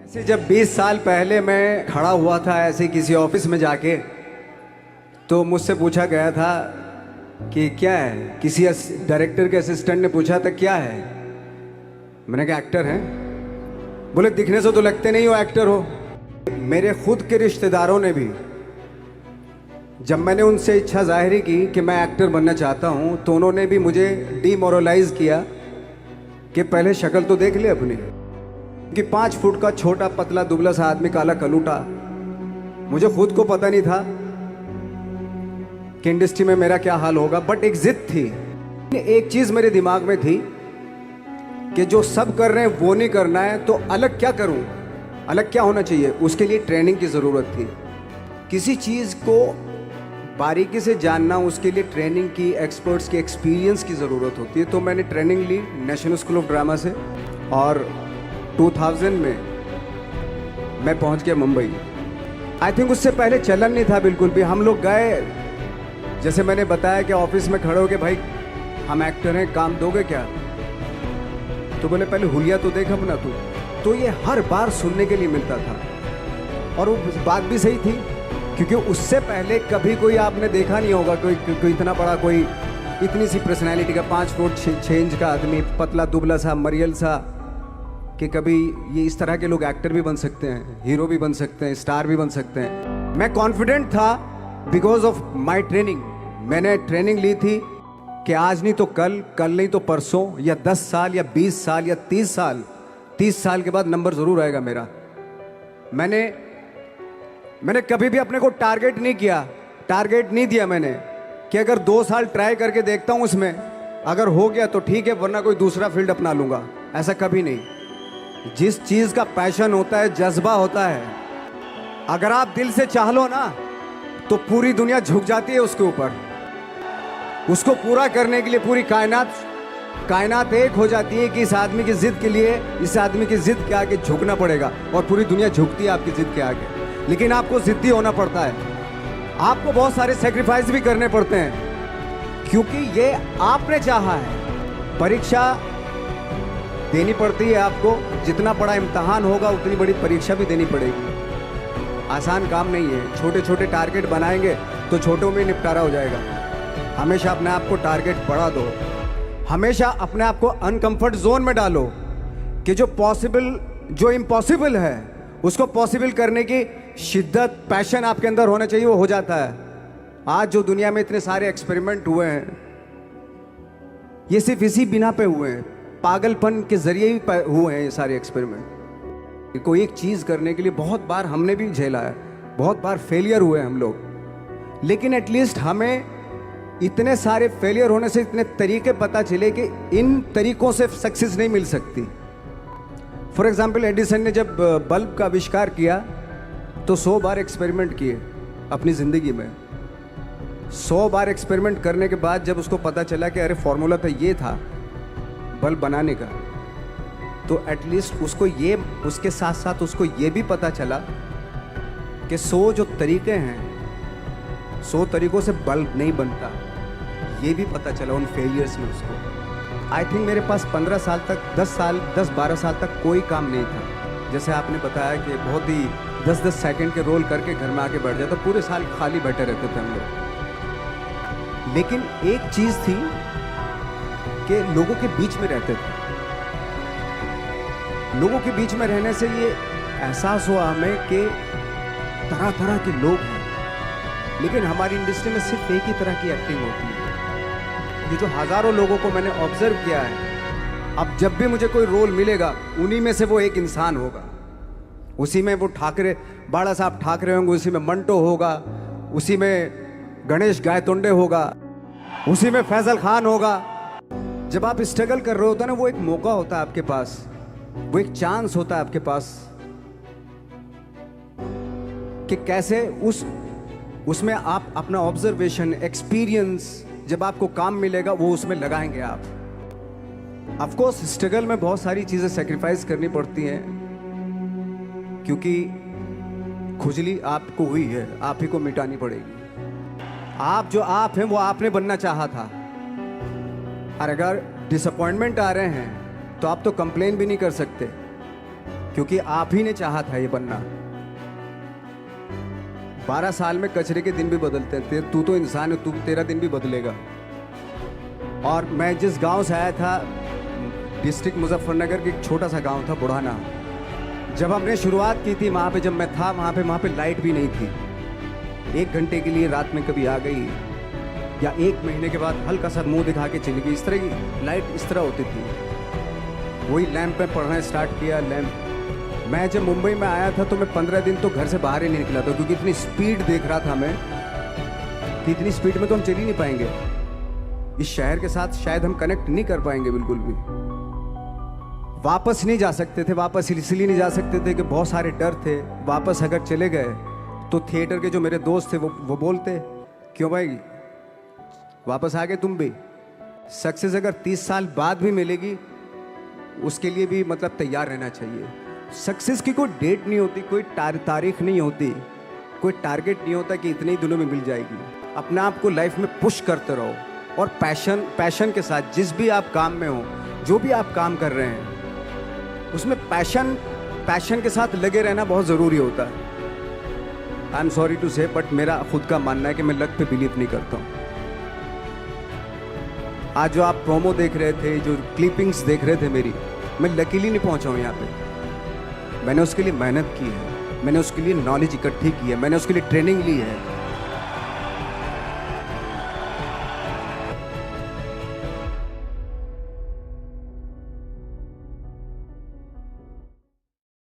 ऐसे जब 20 साल पहले मैं खड़ा हुआ था ऐसे किसी ऑफिस में जाके, तो मुझसे पूछा गया था कि क्या है। किसी डायरेक्टर के असिस्टेंट ने पूछा था क्या है। मैंने कहा एक्टर हैं। बोले दिखने से तो लगते नहीं हो एक्टर हो। मेरे खुद के रिश्तेदारों ने भी, जब मैंने उनसे इच्छा जाहिर की कि मैं एक्टर बनना चाहता हूं, तो उन्होंने भी मुझे डीमोरलाइज किया कि पहले शक्ल तो देख ले अपनी। कि 5 फुट का छोटा पतला दुबला सा आदमी, काला कलूटा। मुझे खुद को पता नहीं था कि इंडस्ट्री में मेरा क्या हाल होगा, बट एक जिद थी। एक चीज मेरे दिमाग में थी कि जो सब कर रहे हैं वो नहीं करना है, तो अलग क्या करूं, अलग क्या होना चाहिए। उसके लिए ट्रेनिंग की ज़रूरत थी। किसी चीज़ को बारीकी से जानना, उसके लिए ट्रेनिंग की, एक्सपर्ट्स की, एक्सपीरियंस की ज़रूरत होती है। तो मैंने ट्रेनिंग ली नेशनल स्कूल ऑफ ड्रामा से, और 2000 में मैं पहुंच गया मुंबई। आई थिंक उससे पहले चलन नहीं था बिल्कुल भी। हम लोग गए, जैसे मैंने बताया कि ऑफिस में खड़े हो के, भाई हम एक्टर हैं, काम दोगे क्या। तो बोले पहले हुलिया तो देख अपना तू। तो ये हर बार सुनने के लिए मिलता था, और वो बात भी सही थी, क्योंकि उससे पहले कभी कोई आपने देखा नहीं होगा कोई इतना बड़ा, कोई इतनी सी पर्सनैलिटी का 5 फुट 6 इंच का आदमी, पतला दुबला सा मरियल सा, कि कभी ये इस तरह के लोग एक्टर भी बन सकते हैं, हीरो भी बन सकते हैं, स्टार भी बन सकते हैं। मैं कॉन्फिडेंट था बिकॉज ऑफ माई ट्रेनिंग। मैंने ट्रेनिंग ली थी कि आज नहीं तो कल, कल नहीं तो परसों, या 10 साल या 20 साल या 30 साल, 30 साल के बाद नंबर ज़रूर आएगा मेरा। मैंने कभी भी अपने को टारगेट नहीं किया, टारगेट नहीं दिया मैंने कि अगर 2 साल ट्राई करके देखता हूँ, उसमें अगर हो गया तो ठीक है, वरना कोई दूसरा फील्ड अपना लूँगा। ऐसा कभी नहीं। जिस चीज़ का पैशन होता है, जज्बा होता है, अगर आप दिल से चाह लो ना, तो पूरी दुनिया झुक जाती है उसके ऊपर। उसको पूरा करने के लिए पूरी कायनात एक हो जाती है कि इस आदमी की जिद के लिए, इस आदमी की जिद के आगे झुकना पड़ेगा, और पूरी दुनिया झुकती है आपकी जिद के आगे। लेकिन आपको जिद्दी होना पड़ता है, आपको बहुत सारे सेक्रीफाइस भी करने पड़ते हैं, क्योंकि ये आपने चाहा है। परीक्षा देनी पड़ती है आपको, जितना बड़ा इम्तहान होगा उतनी बड़ी परीक्षा भी देनी पड़ेगी। आसान काम नहीं है। छोटे छोटे टारगेट बनाएंगे तो छोटों में निपटारा हो जाएगा। हमेशा अपने आप को टारगेट बढ़ा दो, हमेशा अपने आप को अनकंफर्ट जोन में डालो, कि जो इम्पॉसिबल है उसको पॉसिबल करने की शिद्दत, पैशन आपके अंदर होना चाहिए, वो हो जाता है। आज जो दुनिया में इतने सारे एक्सपेरिमेंट हुए हैं, ये सिर्फ इसी बिना पे हुए हैं, पागलपन के जरिए ही हुए हैं ये सारे एक्सपेरिमेंट। कोई एक चीज़ करने के लिए बहुत बार हमने भी झेला है, बहुत बार फेलियर हुए हम लोग, लेकिन एटलीस्ट हमें इतने सारे फेलियर होने से इतने तरीके पता चले कि इन तरीकों से सक्सेस नहीं मिल सकती। फॉर एग्जाम्पल, एडिसन ने जब बल्ब का आविष्कार किया तो 100 बार एक्सपेरिमेंट किए अपनी ज़िंदगी में। 100 बार एक्सपेरिमेंट करने के बाद जब उसको पता चला कि अरे फॉर्मूला तो ये था बल्ब बनाने का, तो एटलीस्ट उसको ये, उसके साथ साथ उसको ये भी पता चला कि 100 जो तरीके हैं, 100 तरीकों से बल्ब नहीं बनता। ये भी पता चला उन फेलियर्स में उसको। आई थिंक मेरे पास 15 साल तक, 10-12 साल तक कोई काम नहीं था। जैसे आपने बताया कि बहुत ही 10-10 सेकंड के रोल करके घर में आके बैठ जाता, पूरे साल खाली बैठे रहते थे हम लोग। लेकिन एक चीज़ थी कि लोगों के बीच में रहते थे। लोगों के बीच में रहने से ये एहसास हुआ हमें कि तरह तरह के लोग हैं, लेकिन हमारी इंडस्ट्री में सिर्फ एक ही तरह की एक्टिंग होती है। ये जो हज़ारों लोगों को मैंने ऑब्जर्व किया है, अब जब भी मुझे कोई रोल मिलेगा, उन्हीं में से वो एक इंसान होगा। उसी में वो ठाकरे, बाला साहब ठाकरे होंगे, उसी में मंटो होगा, उसी में गणेश गायतोंडे होगा, उसी में फैजल खान होगा। जब आप स्ट्रगल कर रहे होते हैं ना, वो एक मौका होता है आपके पास, वो एक चांस होता है आपके पास कि कैसे उसमें आप अपना ऑब्जर्वेशन, एक्सपीरियंस, जब आपको काम मिलेगा वो उसमें लगाएंगे आप। ऑफ कोर्स स्ट्रगल में बहुत सारी चीज़ें सेक्रीफाइस करनी पड़ती हैं, क्योंकि खुजली आपको हुई है, आप ही को मिटानी पड़ेगी। आप जो आप हैं वो आपने बनना चाहा था, और अगर डिसअपॉइंटमेंट आ रहे हैं तो आप तो कंप्लेन भी नहीं कर सकते। क्योंकि आप ही ने चाहा था ये बनना। 12 साल में कचरे के दिन भी बदलते हैं। तू तो इंसान है, तू तेरा दिन भी बदलेगा। और मैं जिस गांव से आया था, डिस्ट्रिक्ट मुजफ्फरनगर के एक छोटा सा गांव था बुढ़ाना। जब हमने शुरुआत की थी वहाँ पे, जब मैं था वहाँ पे लाइट भी नहीं थी। 1 घंटे के लिए रात में कभी आ गई, या 1 महीने के बाद हल्का सा मुंह दिखा के चली गई। इस तरह की लाइट इस तरह होती थी। वही लैंप में पढ़ना स्टार्ट किया, लैंप। मैं जब मुंबई में आया था तो मैं 15 दिन तो घर से बाहर ही नहीं निकला था, क्योंकि इतनी स्पीड देख रहा था मैं कि इतनी स्पीड में तो हम चल ही नहीं पाएंगे। इस शहर के साथ शायद हम कनेक्ट नहीं कर पाएंगे बिल्कुल भी। वापस नहीं जा सकते थे, वापस इसलिए नहीं जा सकते थे कि बहुत सारे डर थे। वापस अगर चले गए तो थिएटर के जो मेरे दोस्त थे वो बोलते, क्यों भाई वापस आ गए तुम भी। सक्सेस अगर 30 साल बाद भी मिलेगी, उसके लिए भी मतलब तैयार रहना चाहिए। सक्सेस की कोई डेट नहीं होती, कोई तारीख नहीं होती, कोई टारगेट नहीं होता कि इतने ही दिनों में मिल जाएगी। अपने आप को लाइफ में पुश करते रहो, और पैशन के साथ जिस भी आप काम में हो, जो भी आप काम कर रहे हैं, उसमें पैशन के साथ लगे रहना बहुत ज़रूरी होता है। आई एम सॉरी टू से, बट मेरा खुद का मानना है कि मैं लक पे बिलीव नहीं करता हूँ। आज जो आप प्रोमो देख रहे थे, जो क्लिपिंग्स देख रहे थे मेरी, मैं लकीली नहीं पहुँचा हूँ यहाँ पे। मैंने उसके लिए मेहनत की है, मैंने उसके लिए नॉलेज इकट्ठी की है, मैंने उसके लिए ट्रेनिंग ली है।